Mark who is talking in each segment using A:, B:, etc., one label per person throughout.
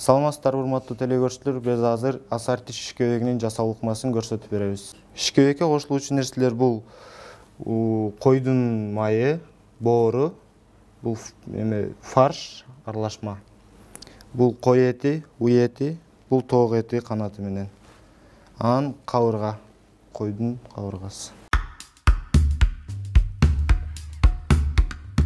A: Саламатсыздар урматтуу телекөрүүчүлөр, биз азыр асорти шишкебегинин жасалуу ыкмасын көрсөтүп беребиз. Шишкебекке кошулуучу нерселер бул койдун майы, боору, бул фарш аралашма. Бул кой эти, уй эти, бул тоок эти канаты менен. Анан кабырга, койдун кабыргасы.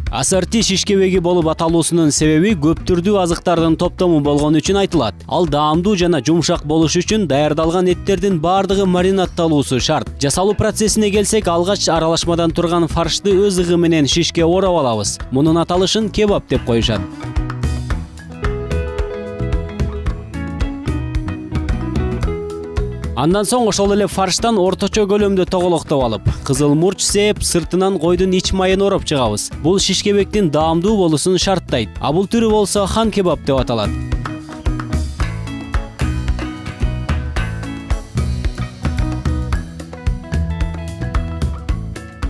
B: Асорти шишкебеги болуп аталуусунун себеби көп түрдүү азыктардын топтому болгон үчүн айтылат. Ал даамдуу жана жумшак болуш үчүн даярдалган эттердин бардыгы маринадталуусу шарт. Жасалуу процессине келсек, алгач аралашмадан турган фаршты өз ыгы менен шишке орап алабыз. Мунун аталышын кебаб деп коюшат. Андан соң ошол эле фарштан орточо көлөмдө тоголоктоп алып, кызыл мурч сээп, сыртынан койдун ич майын ороп чыгабыз. Бул шишкебектин даамдуу болуусун шарттайт. А бул түрү болсо хан кебаб деп аталат.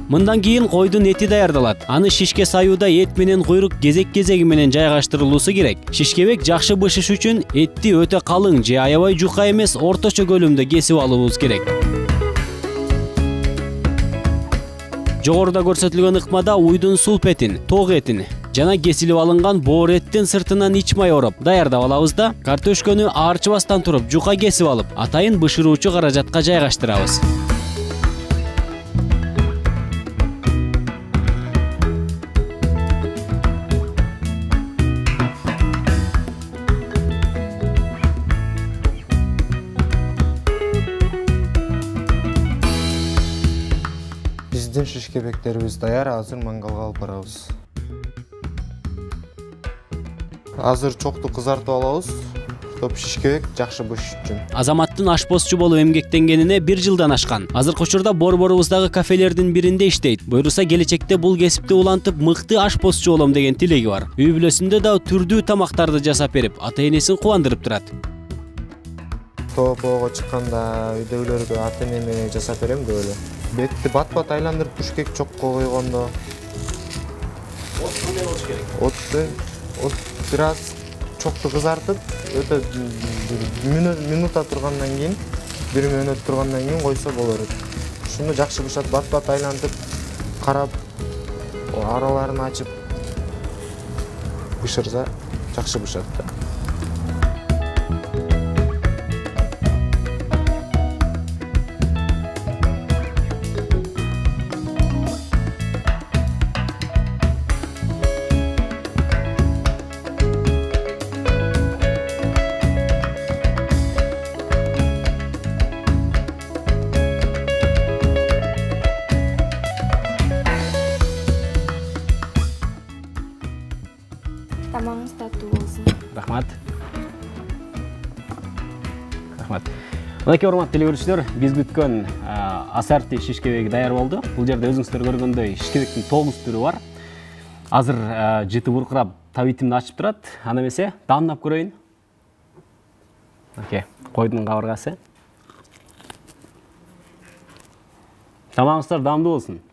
B: Мындан кийин койдун эти даярдалат. Аны шишке саюуда эт менен куйрук кезек-кезеги менен жайгаштырылуусу керек. Шишкебек жакшы бышыш үчүн этти өтө калың же аябай жука эмес, орточо көлөмдө кесип алуубуз керек. Жогоруда көрсөтүлгөн ыкмада уйдун сулп этин, тоок этин жана кесилип алынган боор эттин сыртынан ич май ороп даярдап алабыз да, картөшкөнү аарчыбастан туруп жука кесип алып, атайын бышыруучу каражатка жайгаштырабыз.
A: Биздин шишкебектерибиз даяр, азыр мангалга алып барабыз. Азыр чокту кызартып алабыз, чтоб шишкебек жакшы бышыш үчүн.
B: Азаматтын ашпозчу болуп эмгектенгенине 1 жылдан ашкан. Азыркы учурда борборубуздагы кафелердин биринде иштейт. Буюрса келечекте бул кесипти улантып, мыкты ашпозчу болом деген тилеги бар. Үй бүлөсүндө да түрдүү тамактарды жасап берип, ата-энесин кубандырып турат.
A: Тоопого чыкканда үйдөгүлөргө ата-энеме жасап берем деп эле. Бетти бат-бат айландырып бишкек чокко койгондо.
B: От кандай болуш керек?
A: От бираз чокту кызартып, өтө минута тургандан кийин, 1 мүнөт тургандан кийин койсо болот. Ушуну жакшы бышат, бат-бат айлантып, карап, араларын ачып бышырса жакшы бышат да.
C: Тамагыңыз таттуу болсун.
B: Рахмат. Мынакей урматтуу телекөрүүчүлөр, биз күткөн асорти шишкебеги даяр болду. Бул жерде өзүңүздөр көргөндөй шишкебектин 9 түрү бар. Азыр жыты буркурап, табитимди ачып турат. Аны эмесе, даамдап көрөйүн. Мынакей, койдун кабыргасы. Тамагыңыздар даамдуу болсун.